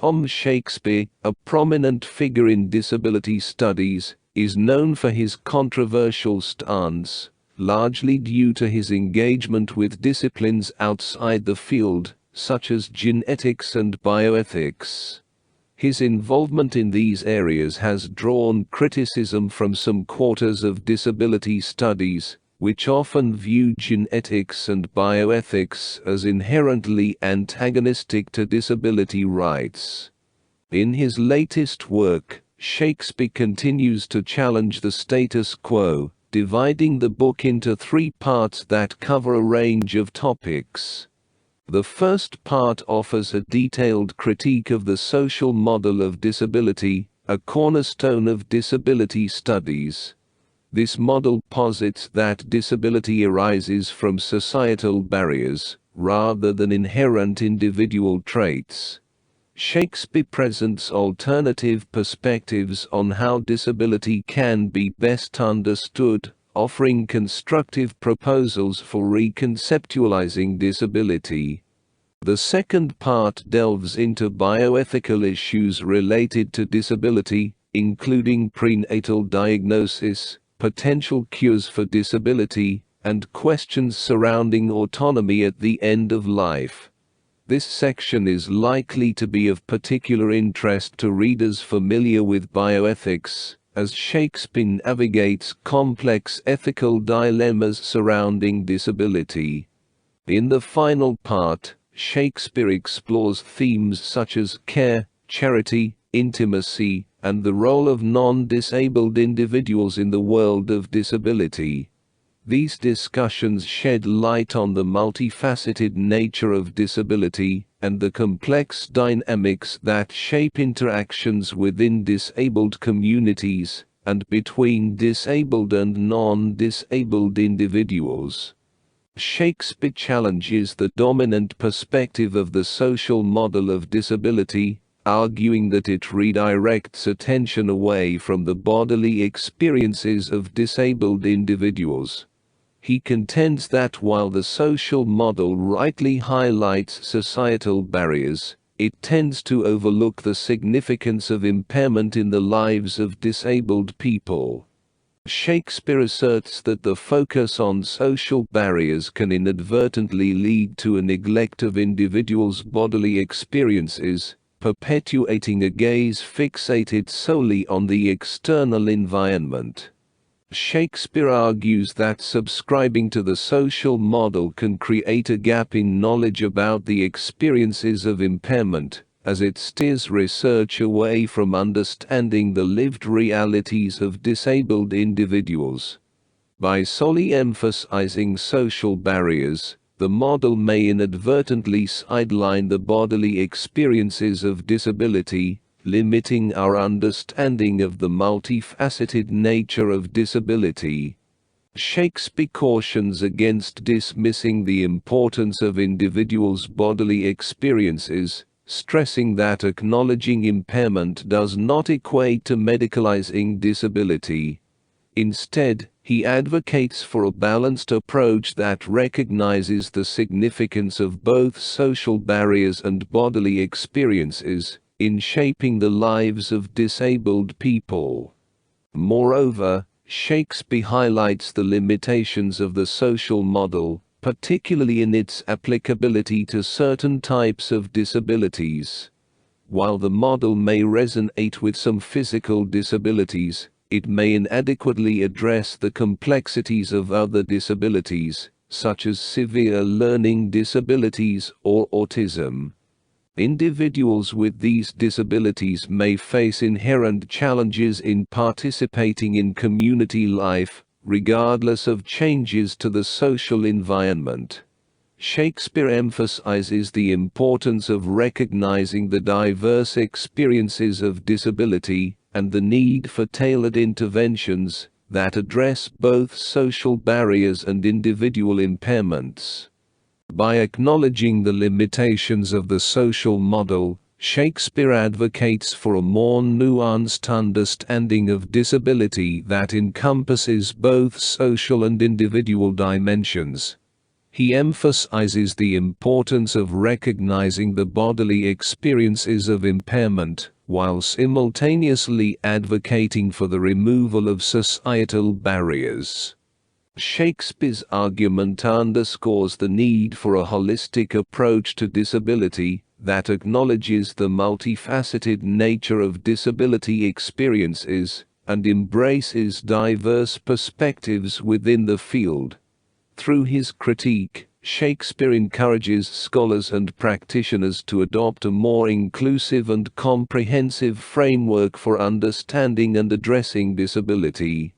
Tom Shakespeare, a prominent figure in disability studies, is known for his controversial stance, largely due to his engagement with disciplines outside the field, such as genetics and bioethics. His involvement in these areas has drawn criticism from some quarters of disability studies, which often view genetics and bioethics as inherently antagonistic to disability rights. In his latest work, Shakespeare continues to challenge the status quo, dividing the book into 3 parts that cover a range of topics. The first part offers a detailed critique of the social model of disability, a cornerstone of disability studies. This model posits that disability arises from societal barriers, rather than inherent individual traits. Shakespeare presents alternative perspectives on how disability can be best understood, offering constructive proposals for reconceptualizing disability. The second part delves into bioethical issues related to disability, including prenatal diagnosis, potential cures for disability, and questions surrounding autonomy at the end of life. This section is likely to be of particular interest to readers familiar with bioethics, as Shakespeare navigates complex ethical dilemmas surrounding disability. In the final part, Shakespeare explores themes such as care, charity, intimacy, and the role of non-disabled individuals in the world of disability. These discussions shed light on the multifaceted nature of disability and the complex dynamics that shape interactions within disabled communities and between disabled and non-disabled individuals. Shakespeare challenges the dominant perspective of the social model of disability, arguing that it redirects attention away from the bodily experiences of disabled individuals. He contends that while the social model rightly highlights societal barriers, it tends to overlook the significance of impairment in the lives of disabled people. Shakespeare asserts that the focus on social barriers can inadvertently lead to a neglect of individuals' bodily experiences, perpetuating a gaze fixated solely on the external environment. Shakespeare argues that subscribing to the social model can create a gap in knowledge about the experiences of impairment, as it steers research away from understanding the lived realities of disabled individuals. By solely emphasizing social barriers, the model may inadvertently sideline the bodily experiences of disability, limiting our understanding of the multifaceted nature of disability. Shakespeare cautions against dismissing the importance of individuals' bodily experiences, stressing that acknowledging impairment does not equate to medicalizing disability. Instead, he advocates for a balanced approach that recognizes the significance of both social barriers and bodily experiences in shaping the lives of disabled people. Moreover, Shakespeare highlights the limitations of the social model, particularly in its applicability to certain types of disabilities. While the model may resonate with some physical disabilities, it may inadequately address the complexities of other disabilities, such as severe learning disabilities or autism. Individuals with these disabilities may face inherent challenges in participating in community life, regardless of changes to the social environment. Shakespeare emphasizes the importance of recognizing the diverse experiences of disability and the need for tailored interventions that address both social barriers and individual impairments. By acknowledging the limitations of the social model, Shakespeare advocates for a more nuanced understanding of disability that encompasses both social and individual dimensions. He emphasizes the importance of recognizing the bodily experiences of impairment, while simultaneously advocating for the removal of societal barriers. Shakespeare's argument underscores the need for a holistic approach to disability that acknowledges the multifaceted nature of disability experiences and embraces diverse perspectives within the field. Through his critique, Shakespeare encourages scholars and practitioners to adopt a more inclusive and comprehensive framework for understanding and addressing disability.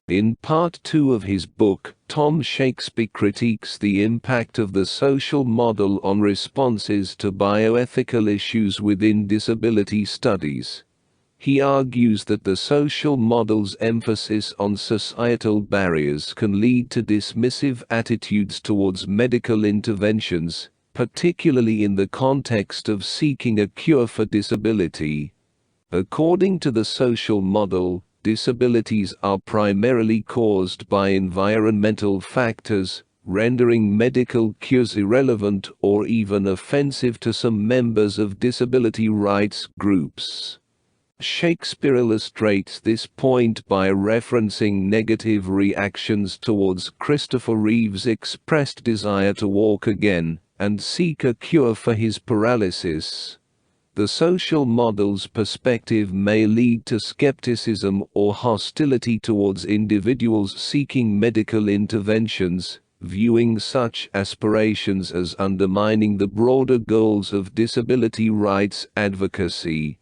In Part 2 of his book, Tom Shakespeare critiques the impact of the social model on responses to bioethical issues within disability studies. He argues that the social model's emphasis on societal barriers can lead to dismissive attitudes towards medical interventions, particularly in the context of seeking a cure for disability. According to the social model, disabilities are primarily caused by environmental factors, rendering medical cures irrelevant or even offensive to some members of disability rights groups. Shakespeare illustrates this point by referencing negative reactions towards Christopher Reeve's expressed desire to walk again and seek a cure for his paralysis. The social model's perspective may lead to skepticism or hostility towards individuals seeking medical interventions, viewing such aspirations as undermining the broader goals of disability rights advocacy.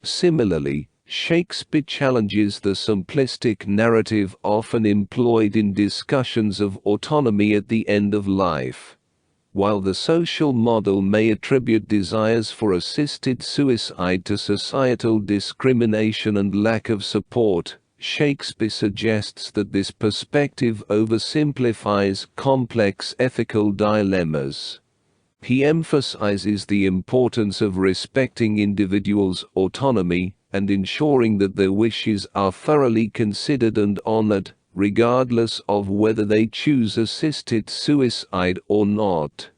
Similarly, Shakespeare challenges the simplistic narrative often employed in discussions of autonomy at the end of life. While the social model may attribute desires for assisted suicide to societal discrimination and lack of support, Shakespeare suggests that this perspective oversimplifies complex ethical dilemmas. He emphasizes the importance of respecting individuals' autonomy and ensuring that their wishes are thoroughly considered and honored, regardless of whether they choose assisted suicide or not.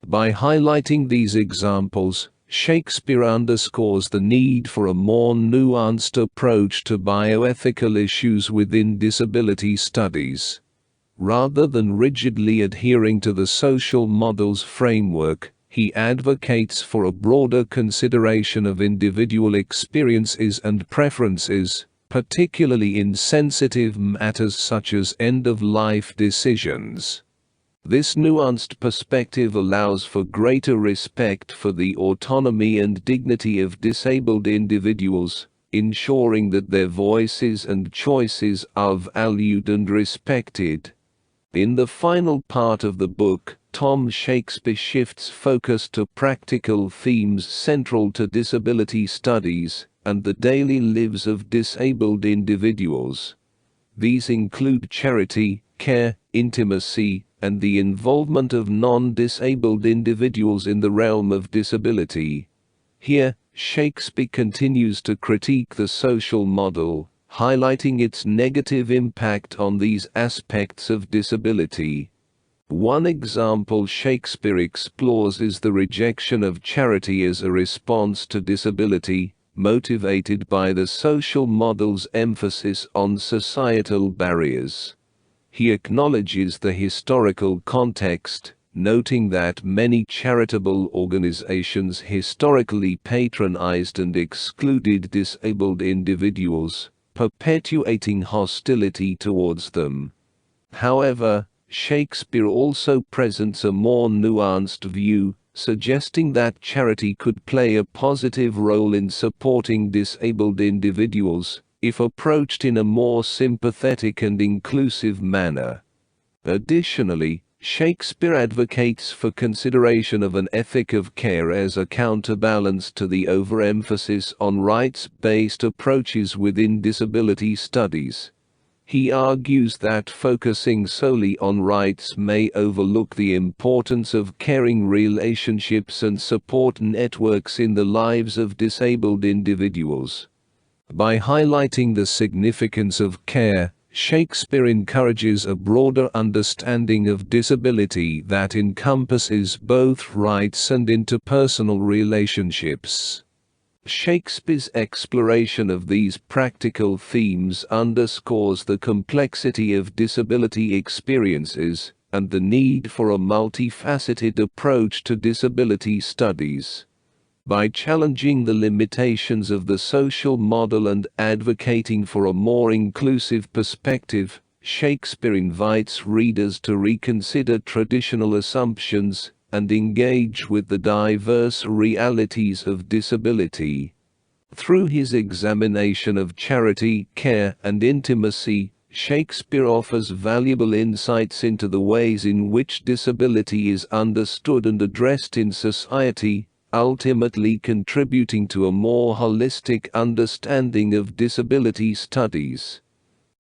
By highlighting these examples, Shakespeare underscores the need for a more nuanced approach to bioethical issues within disability studies. Rather than rigidly adhering to the social model's framework, he advocates for a broader consideration of individual experiences and preferences, particularly in sensitive matters such as end-of-life decisions. This nuanced perspective allows for greater respect for the autonomy and dignity of disabled individuals, ensuring that their voices and choices are valued and respected. In the final part of the book, Tom Shakespeare shifts focus to practical themes central to disability studies and the daily lives of disabled individuals. These include charity, care, intimacy, and the involvement of non-disabled individuals in the realm of disability. Here, Shakespeare continues to critique the social model, highlighting its negative impact on these aspects of disability. One example Shakespeare explores is the rejection of charity as a response to disability, motivated by the social model's emphasis on societal barriers. He acknowledges the historical context, noting that many charitable organizations historically patronized and excluded disabled individuals, perpetuating hostility towards them. However, Shakespeare also presents a more nuanced view, suggesting that charity could play a positive role in supporting disabled individuals, if approached in a more sympathetic and inclusive manner. Additionally, Shakespeare advocates for consideration of an ethic of care as a counterbalance to the overemphasis on rights-based approaches within disability studies. He argues that focusing solely on rights may overlook the importance of caring relationships and support networks in the lives of disabled individuals. By highlighting the significance of care, Shakespeare encourages a broader understanding of disability that encompasses both rights and interpersonal relationships. Shakespeare's exploration of these practical themes underscores the complexity of disability experiences and the need for a multifaceted approach to disability studies. By challenging the limitations of the social model and advocating for a more inclusive perspective, Shakespeare invites readers to reconsider traditional assumptions and engage with the diverse realities of disability. Through his examination of charity, care, and intimacy, Shakespeare offers valuable insights into the ways in which disability is understood and addressed in society, ultimately contributing to a more holistic understanding of disability studies.